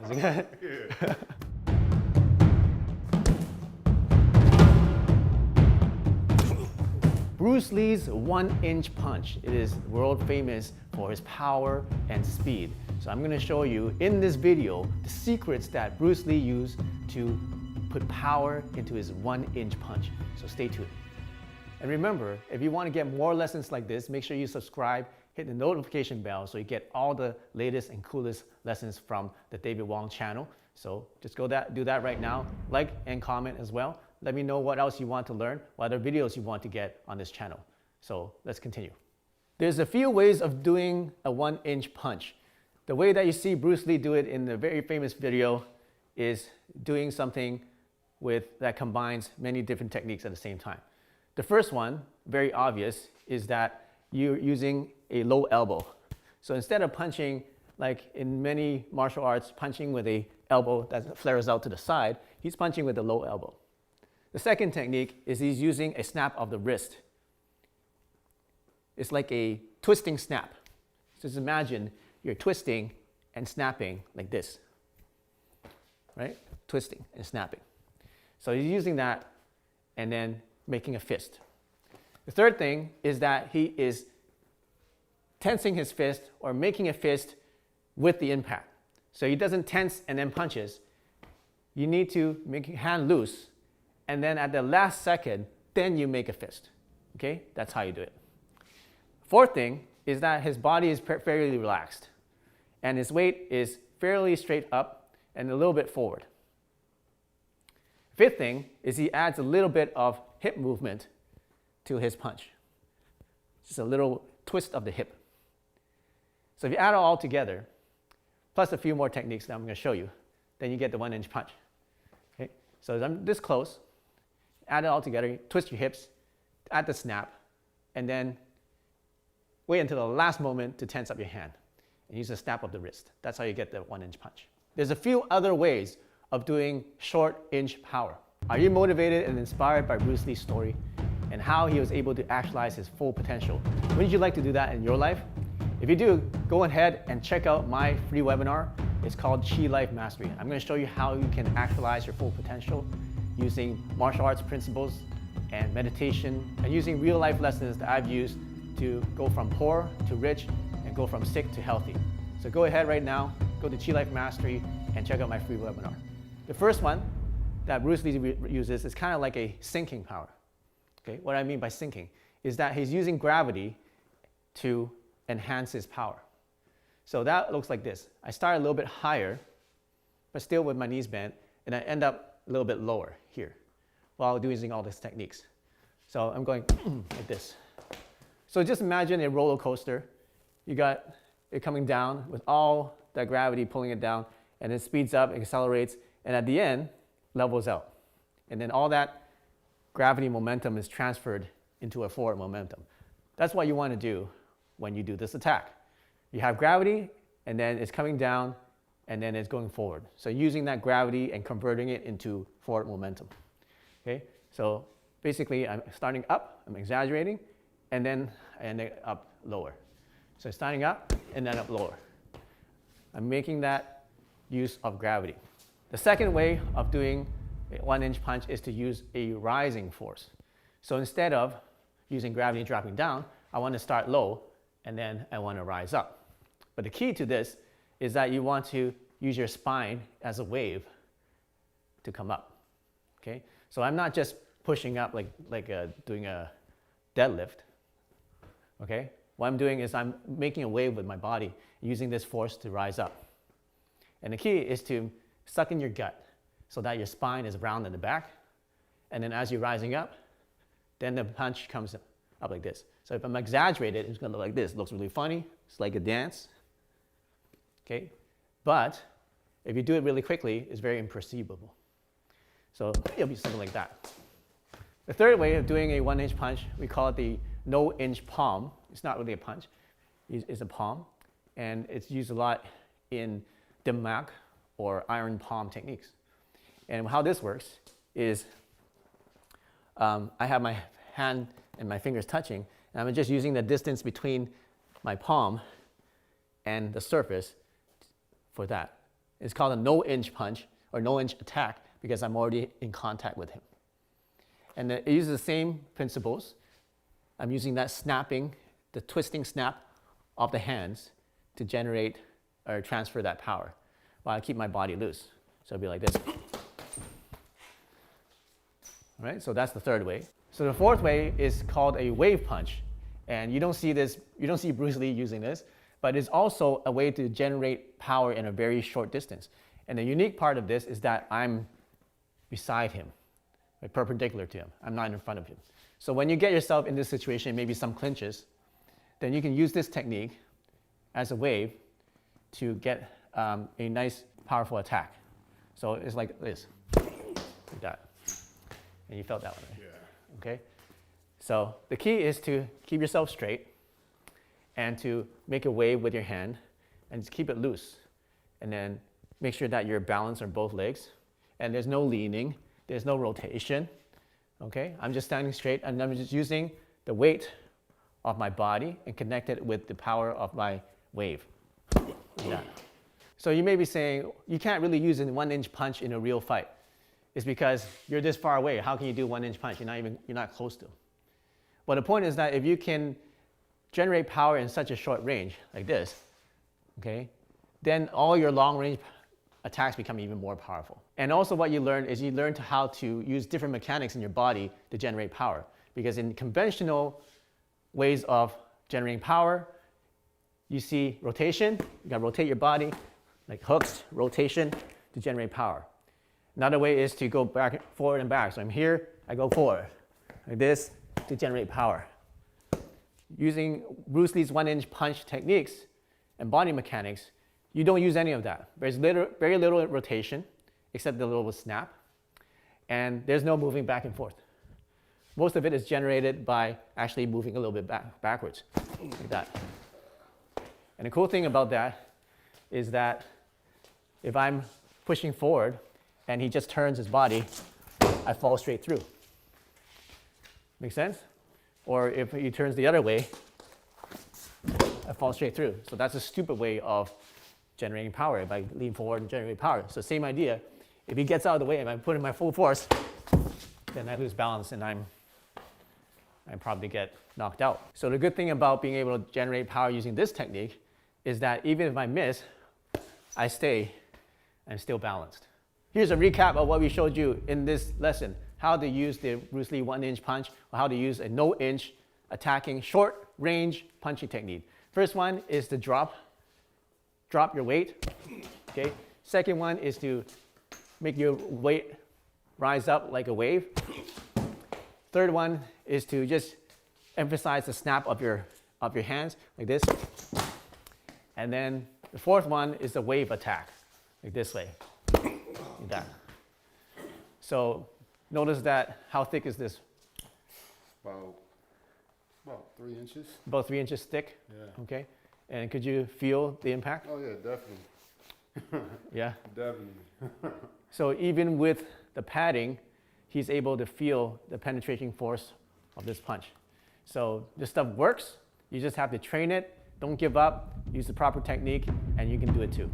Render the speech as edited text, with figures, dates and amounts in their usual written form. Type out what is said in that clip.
Bruce Lee's 1-inch punch. It is world famous for his power and speed. So I'm going to show you in this video the secrets that Bruce Lee used to put power into his 1-inch punch. So stay tuned. And remember, if you want to get more lessons like this, make sure you subscribe, hit the notification bell so you get all the latest and coolest lessons from the David Wong channel. So just do that right now. Like and comment as well. Let me know what else you want to learn, what other videos you want to get on this channel. So let's continue. There's a few ways of doing a 1-inch punch. The way that you see Bruce Lee do it in the very famous video is doing something that combines many different techniques at the same time. The first one, very obvious, is that you're using a low elbow. So instead of punching, like in many martial arts, punching with a elbow that flares out to the side, he's punching with a low elbow. The second technique is he's using a snap of the wrist. It's like a twisting snap. So just imagine you're twisting and snapping like this, right? Twisting and snapping. So he's using that and then making a fist. The third thing is that he is tensing his fist or making a fist with the impact. So he doesn't tense and then punches. You need to make your hand loose, and then at the last second, then you make a fist. Okay? That's how you do it. Fourth thing is that his body is fairly relaxed, and his weight is fairly straight up and a little bit forward. Fifth thing is he adds a little bit of hip movement to his punch. Just a little twist of the hip. So if you add it all together, plus a few more techniques that I'm going to show you, then you get the 1-inch punch. Okay? So I'm this close, add it all together, twist your hips, add the snap, and then wait until the last moment to tense up your hand and use the snap of the wrist. That's how you get the 1-inch punch. There's a few other ways of doing short-inch power. Are you motivated and inspired by Bruce Lee's story and how he was able to actualize his full potential? Would you like to do that in your life? If you do, go ahead and check out my free webinar. It's called Chi Life Mastery. I'm going to show you how you can actualize your full potential using martial arts principles and meditation and using real life lessons that I've used to go from poor to rich and go from sick to healthy. So go ahead right now, go to Chi Life Mastery and check out my free webinar. The first one that Bruce Lee uses is kind of like a sinking power. Okay? What I mean by sinking is that he's using gravity to enhance his power. So that looks like this. I start a little bit higher, but still with my knees bent, and I end up a little bit lower here while using all these techniques. So I'm going like this. So just imagine a roller coaster. You got it coming down with all that gravity pulling it down, and it speeds up, accelerates, and at the end, levels out. And then all that gravity momentum is transferred into a forward momentum. That's what you want to do when you do this attack. You have gravity, and then it's coming down, and then it's going forward. So using that gravity and converting it into forward momentum. Okay? So basically, I'm starting up, I'm exaggerating, and then I end up lower. So starting up, and then up lower. I'm making that use of gravity. The second way of doing a 1-inch punch is to use a rising force. So instead of using gravity dropping down, I want to start low, and then I want to rise up. But the key to this is that you want to use your spine as a wave to come up. Okay? So I'm not just pushing up like doing a deadlift. Okay? What I'm doing is I'm making a wave with my body, using this force to rise up. And the key is to suck in your gut so that your spine is round in the back. And then as you're rising up, then the punch comes up like this. So if I'm exaggerated, it's going to look like this. It looks really funny. It's like a dance. Okay? But if you do it really quickly, it's very imperceivable. So it'll be something like that. The third way of doing a 1-inch punch, we call it the no-inch palm. It's not really a punch. It's a palm. And it's used a lot in dim mak or iron palm techniques. And how this works is I have my hand and my fingers touching, and I'm just using the distance between my palm and the surface for that. It's called a no-inch punch or no-inch attack because I'm already in contact with him. And it uses the same principles. I'm using that snapping, the twisting snap of the hands to generate or transfer that power while I keep my body loose. So it'll be like this. All right, so that's the third way. So the fourth way is called a wave punch. And you don't see Bruce Lee using this, but it's also a way to generate power in a very short distance. And the unique part of this is that I'm beside him, like perpendicular to him. I'm not in front of him. So when you get yourself in this situation, maybe some clinches, then you can use this technique as a wave to get a nice, powerful attack. So it's like this, like that. And you felt that one, right? Yeah. Okay? So the key is to keep yourself straight and to make a wave with your hand and just keep it loose. And then make sure that you're balanced on both legs. And there's no leaning, there's no rotation. Okay? I'm just standing straight and I'm just using the weight of my body and connect it with the power of my wave. Like that. So you may be saying, you can't really use a 1-inch punch in a real fight. It's because you're this far away. How can you do 1-inch punch? You're not close to. But the point is that if you can generate power in such a short range, like this, okay, then all your long-range attacks become even more powerful. And also what you learn is you learn how to use different mechanics in your body to generate power. Because in conventional ways of generating power, you see rotation, you gotta rotate your body, like hooks, rotation to generate power. Another way is to go back, forward and back. So I'm here, I go forward, like this, to generate power. Using Bruce Lee's 1-inch punch techniques and body mechanics, you don't use any of that. There's very little rotation, except the little snap, and there's no moving back and forth. Most of it is generated by actually moving a little bit backwards, like that. And the cool thing about that is that if I'm pushing forward and he just turns his body, I fall straight through. Make sense? Or if he turns the other way, I fall straight through. So that's a stupid way of generating power if I lean forward and generate power. So same idea. If he gets out of the way and I put in my full force, then I lose balance and I probably get knocked out. So the good thing about being able to generate power using this technique is that even if I miss, I'm still balanced. Here's a recap of what we showed you in this lesson. How to use the Bruce Lee 1-inch punch, or how to use a no-inch attacking short-range punching technique. First one is to drop your weight. Okay. Second one is to make your weight rise up like a wave. Third one is to just emphasize the snap of your hands like this. And then the fourth one is the wave attack, like this way, like that. So notice that, how thick is this? About 3 inches. About 3 inches thick? Yeah. Okay. And could you feel the impact? Oh yeah, definitely. Yeah? Definitely. So even with the padding, he's able to feel the penetrating force of this punch. So this stuff works. You just have to train it. Don't give up. Use the proper technique, and you can do it too.